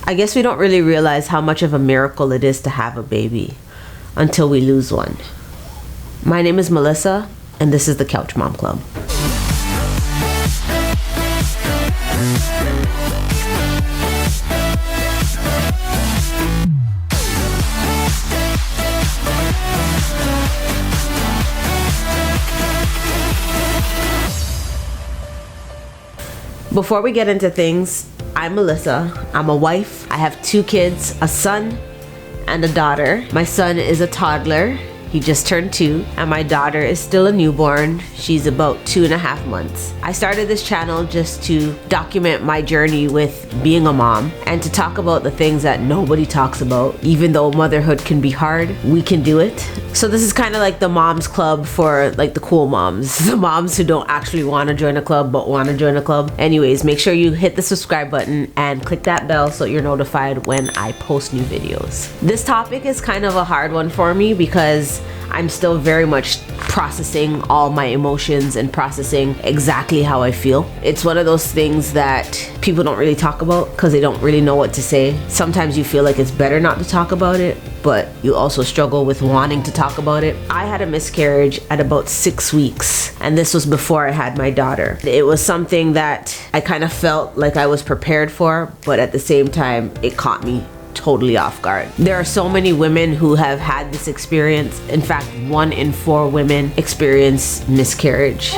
I guess we don't really realize how much of a miracle it is to have a baby until we lose one. My name is Melissa, and this is the Couch Mom Club. Before we get into things, I'm Melissa. I'm a wife. I have 2 kids, a son and a daughter. My son is a toddler. He just turned 2, and my daughter is still a newborn. She's about 2.5 months. I started this channel just to document my journey with being a mom and to talk about the things that nobody talks about. Even though motherhood can be hard, we can do it. So this is kind of like the moms club for like the cool moms, the moms who don't actually want to join a club but want to join a club. Anyways, make sure you hit the subscribe button and click that bell so you're notified when I post new videos. This topic is kind of a hard one for me because I'm still very much processing all my emotions and processing exactly how I feel. It's one of those things that people don't really talk about because they don't really know what to say. Sometimes you feel like it's better not to talk about it, but you also struggle with wanting to talk about it. I had a miscarriage at about 6 weeks, and this was before I had my daughter. It was something that I kind of felt like I was prepared for, but at the same time, it caught me totally off guard. There are so many women who have had this experience. In fact, 1 in 4 women experience miscarriage.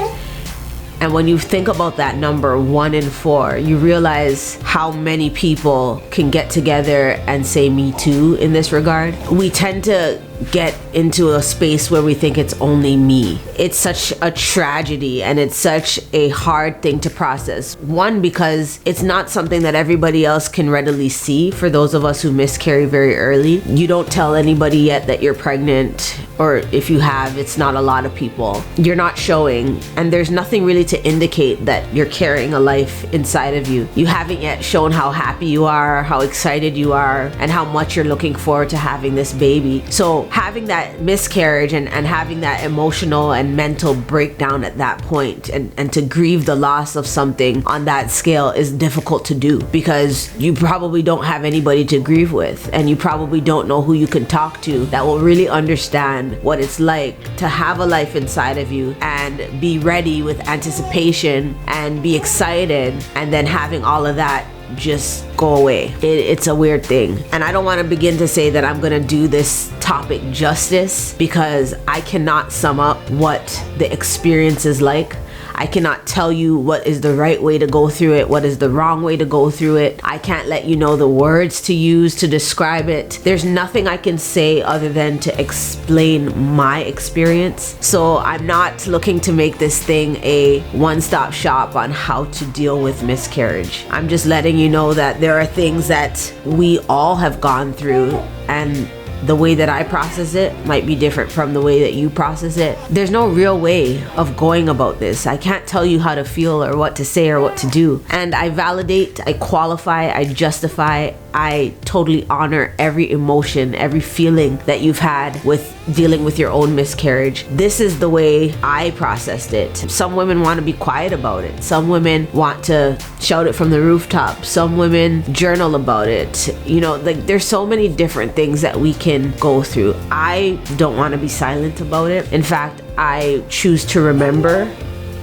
And when you think about that number, 1 in 4, you realize how many people can get together and say me too in this regard. We tend to get into a space where we think it's only me. It's such a tragedy and it's such a hard thing to process. 1, because it's not something that everybody else can readily see. For those of us who miscarry very early, you don't tell anybody yet that you're pregnant, or if you have, it's not a lot of people. You're not showing, and there's nothing really to indicate that you're carrying a life inside of you. You haven't yet shown how happy you are, how excited you are, and how much you're looking forward to having this baby. So having that miscarriage and having that emotional and mental breakdown at that point and to grieve the loss of something on that scale is difficult to do because you probably don't have anybody to grieve with, and you probably don't know who you can talk to that will really understand what it's like to have a life inside of you and be ready with anticipation and be excited, and then having all of that just go away. It's a weird thing, and I don't want to begin to say that I'm gonna do this topic justice because I cannot sum up what the experience is like. I cannot tell you what is the right way to go through it, what is the wrong way to go through it. I can't let you know the words to use to describe it. There's nothing I can say other than to explain my experience. So I'm not looking to make this thing a one-stop shop on how to deal with miscarriage. I'm just letting you know that there are things that we all have gone through, and the way that I process it might be different from the way that you process it. There's no real way of going about this. I can't tell you how to feel or what to say or what to do. And I validate, I qualify, I justify, I totally honor every emotion, every feeling that you've had with dealing with your own miscarriage. This is the way I processed it. Some women want to be quiet about it. Some women want to shout it from the rooftop. Some women journal about it. You know, like there's so many different things that we can go through. I don't want to be silent about it. In fact, I choose to remember.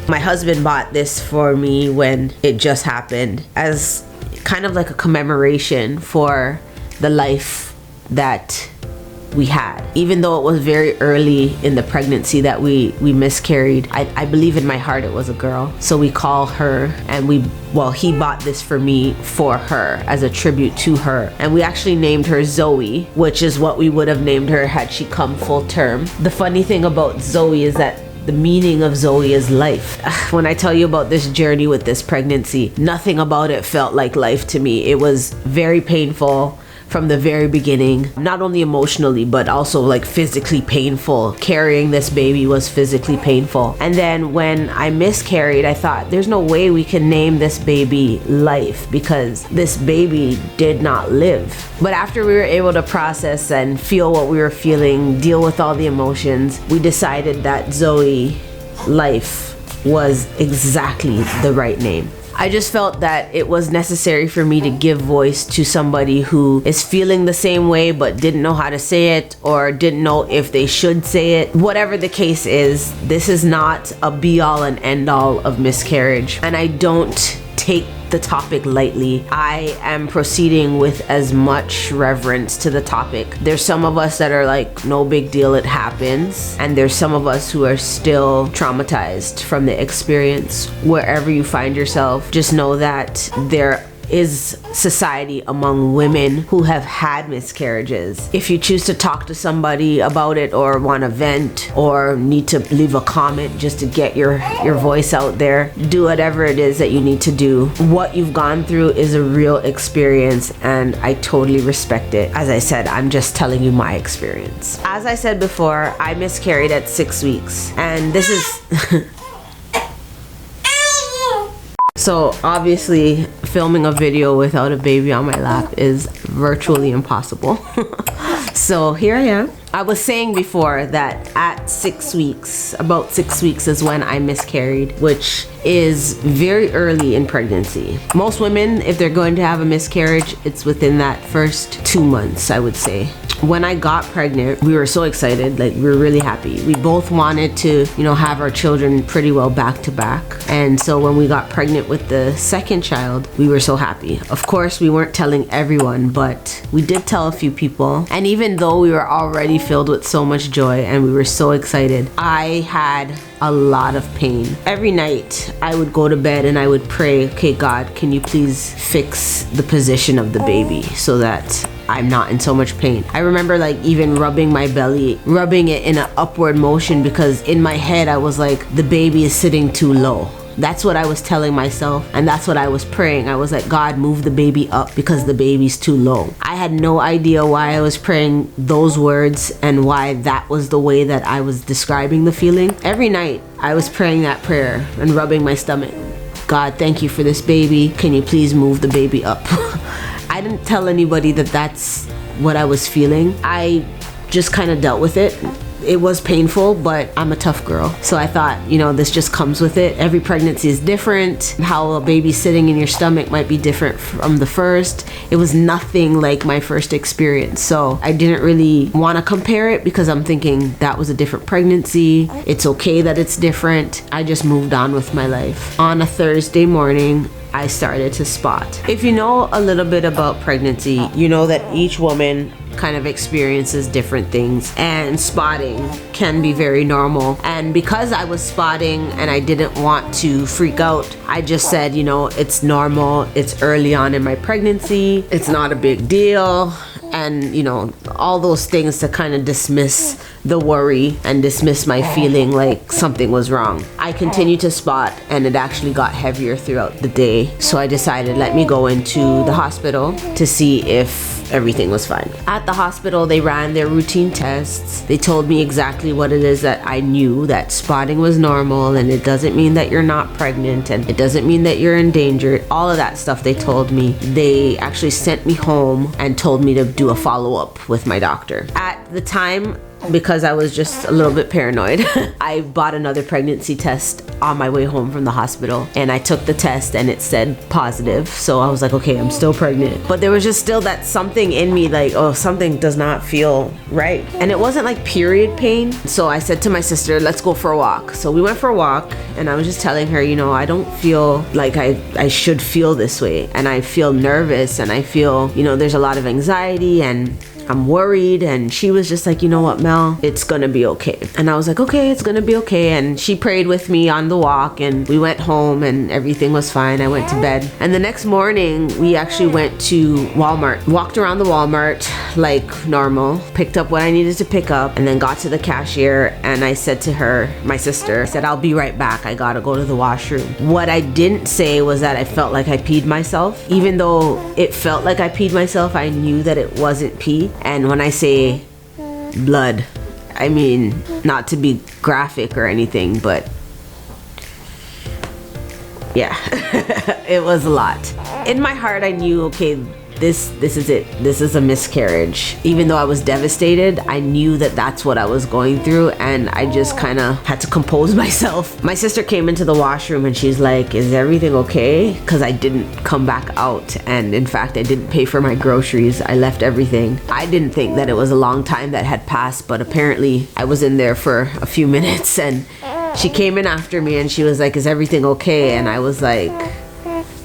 My husband bought this for me when it just happened as kind of like a commemoration for the life that we had. Even though it was very early in the pregnancy that we miscarried, I believe in my heart it was a girl. So we call her, and he bought this for me for her as a tribute to her. And we actually named her Zoe, which is what we would have named her had she come full term. The funny thing about Zoe is that the meaning of Zoe is life. When I tell you about this journey with this pregnancy, nothing about it felt like life to me. It was very painful from the very beginning, not only emotionally, but also like physically painful. Carrying this baby was physically painful. And then when I miscarried, I thought there's no way we can name this baby life because this baby did not live. But after we were able to process and feel what we were feeling, deal with all the emotions, we decided that Zoe life was exactly the right name. I just felt that it was necessary for me to give voice to somebody who is feeling the same way but didn't know how to say it or didn't know if they should say it. Whatever the case is, this is not a be-all and end-all of miscarriage, and I don't take the topic lightly. I am proceeding with as much reverence to the topic. There's some of us that are like, no big deal, it happens, and there's some of us who are still traumatized from the experience. Wherever you find yourself, just know that there is society among women who have had miscarriages. If you choose to talk to somebody about it or want to vent or need to leave a comment just to get your voice out there, do whatever it is that you need to do. What you've gone through is a real experience, and I totally respect it. As I said, I'm just telling you my experience. As I said before, I miscarried at 6 weeks, and this is so obviously filming a video without a baby on my lap is virtually impossible. So here I am. I was saying before that at 6 weeks, about 6 weeks is when I miscarried, which is very early in pregnancy. Most women, if they're going to have a miscarriage, it's within that first 2 months, I would say. When I got pregnant, we were so excited, like we were really happy. We both wanted to, have our children pretty well back to back. And so when we got pregnant with the second child, we were so happy. Of course, we weren't telling everyone, but we did tell a few people. And even though we were already filled with so much joy and we were so excited, I had a lot of pain. Every night I would go to bed and I would pray, okay, God, can you please fix the position of the baby so that I'm not in so much pain. I remember like even rubbing my belly, rubbing it in an upward motion, because in my head I was like, the baby is sitting too low. That's what I was telling myself, and that's what I was praying. I was like, God, move the baby up because the baby's too low. I had no idea why I was praying those words and why that was the way that I was describing the feeling. Every night I was praying that prayer and rubbing my stomach. God, thank you for this baby. Can you please move the baby up? I didn't tell anybody that that's what I was feeling. I just kind of dealt with it. It was painful, but I'm a tough girl. So I thought, this just comes with it. Every pregnancy is different. How a baby sitting in your stomach might be different from the first. It was nothing like my first experience. So I didn't really want to compare it because I'm thinking that was a different pregnancy. It's okay that it's different. I just moved on with my life. On a Thursday morning, I started to spot. If you know a little bit about pregnancy, you know that each woman kind of experiences different things, and spotting can be very normal. And because I was spotting and I didn't want to freak out, I just said, it's normal, it's early on in my pregnancy, it's not a big deal, and all those things to kind of dismiss the worry and dismiss my feeling like something was wrong. I continued to spot, and it actually got heavier throughout the day. So I decided, let me go into the hospital to see if everything was fine. At the hospital, they ran their routine tests. They told me exactly what it is that I knew, that spotting was normal, and it doesn't mean that you're not pregnant, and it doesn't mean that you're endangered. All of that stuff they told me. They actually sent me home and told me to do a follow-up with my doctor. At the time, because I was just a little bit paranoid, I bought another pregnancy test on my way home from the hospital, and I took the test and it said positive. So I was like, okay, I'm still pregnant. But there was just still that something in me like, oh, something does not feel right. And it wasn't like period pain. So I said to my sister, let's go for a walk. So we went for a walk, and I was just telling her, I don't feel like I should feel this way. And I feel nervous, and I feel, there's a lot of anxiety, and I'm worried. And she was just like, you know what, Mel, it's gonna be okay. And I was like, okay, it's gonna be okay. And she prayed with me on the walk, and we went home and everything was fine. I went to bed. And the next morning, we actually went to Walmart, walked around the Walmart like normal, picked up what I needed to pick up, and then got to the cashier. And I said to her, my sister, I said, I'll be right back. I gotta go to the washroom. What I didn't say was that I felt like I peed myself. Even though it felt like I peed myself, I knew that it wasn't pee. And when I say blood, I mean, not to be graphic or anything, but yeah, it was a lot. In my heart, I knew, okay, this is it. This is a miscarriage. Even though I was devastated, I knew that that's what I was going through, and I just kind of had to compose myself. My sister came into the washroom and she's like, is everything okay? Because I didn't come back out, and in fact I didn't pay for my groceries. I left everything. I didn't think that it was a long time that had passed, but apparently I was in there for a few minutes, and she came in after me and she was like, is everything okay? And I was like,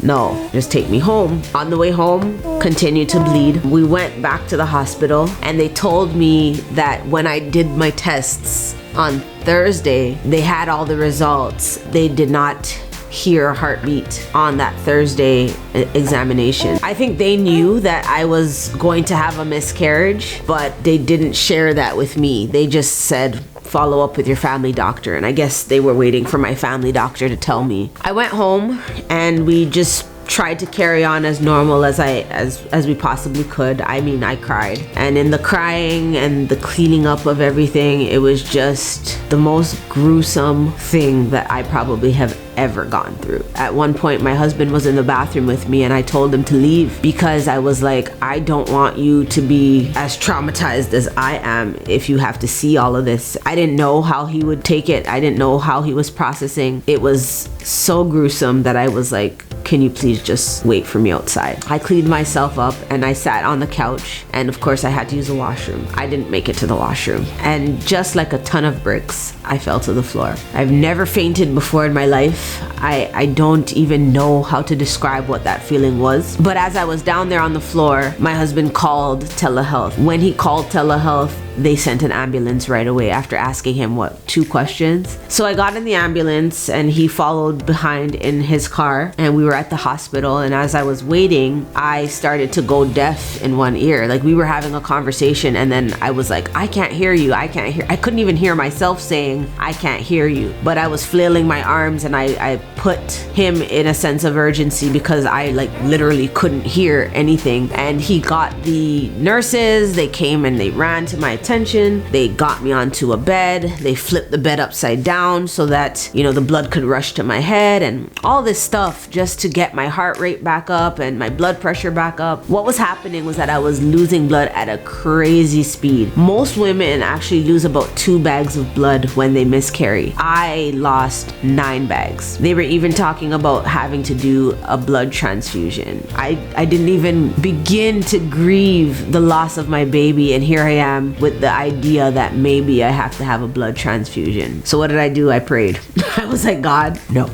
no, just take me home. On the way home, continued to bleed. We went back to the hospital and they told me that when I did my tests on Thursday, they had all the results. They did not hear a heartbeat on that Thursday examination. I think they knew that I was going to have a miscarriage, but they didn't share that with me. They just said, follow up with your family doctor, and I guess they were waiting for my family doctor to tell me. I went home and we just tried to carry on as normal as we possibly could. I mean, I cried, and in the crying and the cleaning up of everything, it was just the most gruesome thing that I probably have ever gone through. At one point, my husband was in the bathroom with me and I told him to leave because I was like, I don't want you to be as traumatized as I am if you have to see all of this. I didn't know how he would take it. I didn't know how he was processing. It was so gruesome that I was like, can you please just wait for me outside? I cleaned myself up and I sat on the couch, and of course I had to use the washroom. I didn't make it to the washroom, and just like a ton of bricks, I fell to the floor. I've never fainted before in my life. I don't even know how to describe what that feeling was. But as I was down there on the floor, my husband called telehealth. When he called telehealth, they sent an ambulance right away after asking him, 2 questions? So I got in the ambulance and he followed behind in his car, and we were at the hospital. And as I was waiting, I started to go deaf in one ear. Like, we were having a conversation and then I was like, I can't hear you. I couldn't even hear myself saying, I can't hear you. But I was flailing my arms and I put him in a sense of urgency because I literally couldn't hear anything. And he got the nurses, they came and they ran to my attention. They got me onto a bed. They flipped the bed upside down so that, the blood could rush to my head, and all this stuff just to get my heart rate back up and my blood pressure back up. What was happening was that I was losing blood at a crazy speed. Most women actually lose about 2 bags of blood when they miscarry. I lost 9 bags. They were even talking about having to do a blood transfusion. I didn't even begin to grieve the loss of my baby, and here I am with the idea that maybe I have to have a blood transfusion. So what did I do? I prayed. I was like, God, no.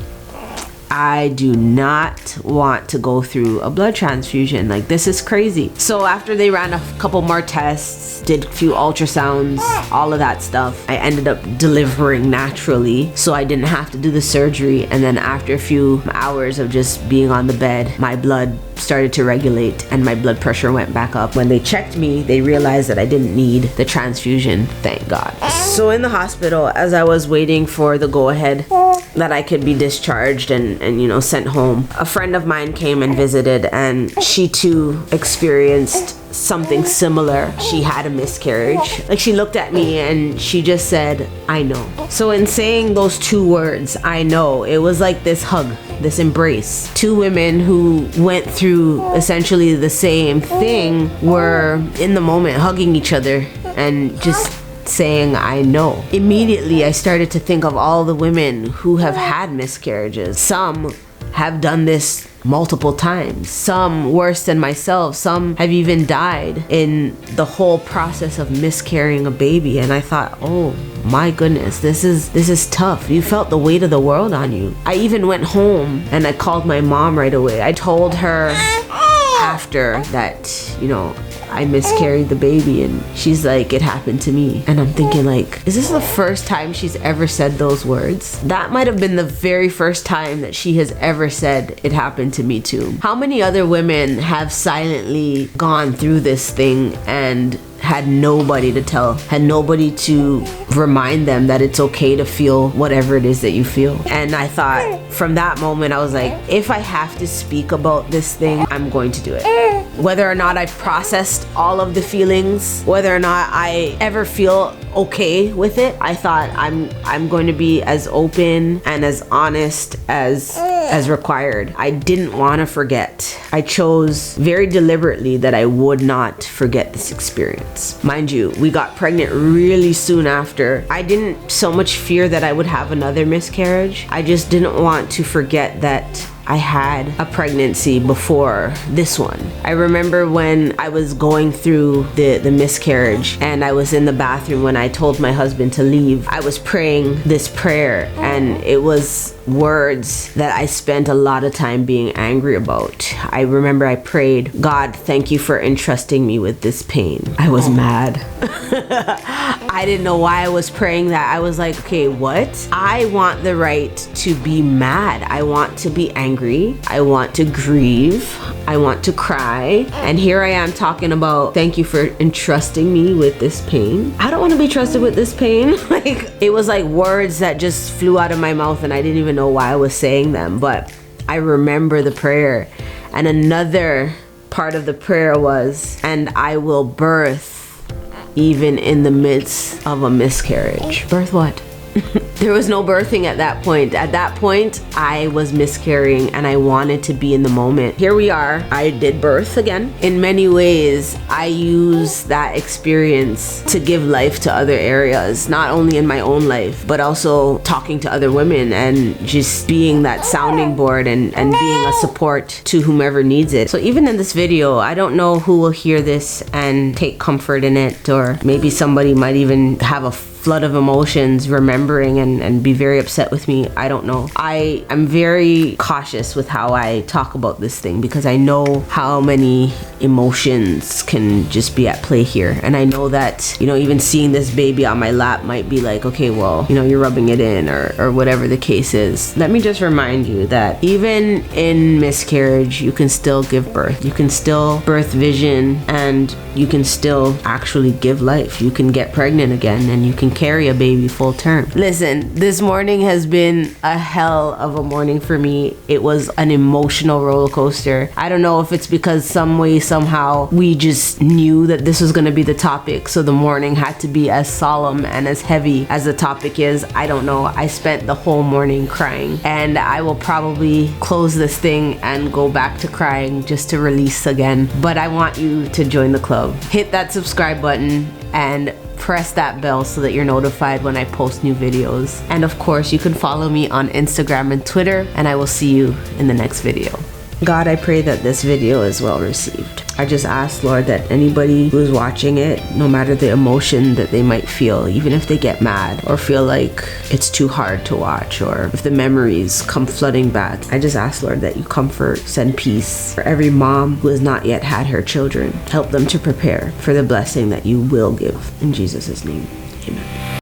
I do not want to go through a blood transfusion. This is crazy. So after they ran a couple more tests, did a few ultrasounds, all of that stuff, I ended up delivering naturally, so I didn't have to do the surgery. And then after a few hours of just being on the bed, my blood started to regulate and my blood pressure went back up. When they checked me, they realized that I didn't need the transfusion, thank God. So in the hospital, as I was waiting for the go-ahead that I could be discharged and sent home, a friend of mine came and visited, and she too experienced something similar. She had a miscarriage. She looked at me and she just said, I know. So in saying those 2 words, I know, it was like this hug, this embrace. 2 women who went through essentially the same thing were in the moment hugging each other and just saying, I know. Immediately, I started to think of all the women who have had miscarriages. Some have done this multiple times, some worse than myself. Some have even died in the whole process of miscarrying a baby. And I thought, oh my goodness, this is tough. You felt the weight of the world on you. I even went home and I called my mom right away. I told her after that, I miscarried the baby, and she's like, it happened to me. And I'm thinking, is this the first time she's ever said those words? That might have been the very first time that she has ever said it happened to me too. How many other women have silently gone through this thing and had nobody to tell, had nobody to remind them that it's okay to feel whatever it is that you feel. And I thought from that moment, I was like, if I have to speak about this thing, I'm going to do it. Whether or not I've processed all of the feelings, whether or not I ever feel okay with it, I thought I'm going to be as open and as honest as required. I didn't want to forget. I chose very deliberately that I would not forget this experience. Mind you, we got pregnant really soon after. I didn't so much fear that I would have another miscarriage. I just didn't want to forget that I had a pregnancy before this one. I remember when I was going through the miscarriage and I was in the bathroom when I told my husband to leave. I was praying this prayer, and it was words that I spent a lot of time being angry about. I remember I prayed, God, thank you for entrusting me with this pain. I was mad. I didn't know why I was praying that. I was like, okay, what? I want the right to be mad. I want to be angry. I want to grieve. I want to cry. And here I am talking about, thank you for entrusting me with this pain. I don't want to be trusted with this pain. Like, it was like words that just flew out of my mouth and I didn't even know why I was saying them. But I remember the prayer. And another part of the prayer was, and I will birth even in the midst of a miscarriage. Birth what? There was no birthing at that point. At that point, I was miscarrying and I wanted to be in the moment. Here we are. I did birth again. In many ways, I use that experience to give life to other areas, not only in my own life, but also talking to other women and just being that sounding board and being a support to whomever needs it. So even in this video, I don't know who will hear this and take comfort in it, or maybe somebody might even have a flood of emotions remembering and be very upset with me. I don't know. I am very cautious with how I talk about this thing because I know how many emotions can just be at play here. And I know that, even seeing this baby on my lap might be like, okay, well, you're rubbing it in or whatever the case is. Let me just remind you that even in miscarriage, you can still give birth. You can still birth vision, and you can still actually give life. You can get pregnant again, and you can carry a baby full term. Listen, this morning has been a hell of a morning for me. It was an emotional roller coaster. I don't know if it's because some way, somehow, we just knew that this was going to be the topic, so the morning had to be as solemn and as heavy as the topic is. I don't know. I spent the whole morning crying, and I will probably close this thing and go back to crying just to release again. But I want you to join the club. Hit that subscribe button and press that bell so that you're notified when I post new videos. And of course, you can follow me on Instagram and Twitter, and I will see you in the next video. God, I pray that this video is well received. I just ask, Lord, that anybody who's watching it, no matter the emotion that they might feel, even if they get mad or feel like it's too hard to watch, or if the memories come flooding back, I just ask, Lord, that you comfort, send peace for every mom who has not yet had her children. Help them to prepare for the blessing that you will give. In Jesus' name.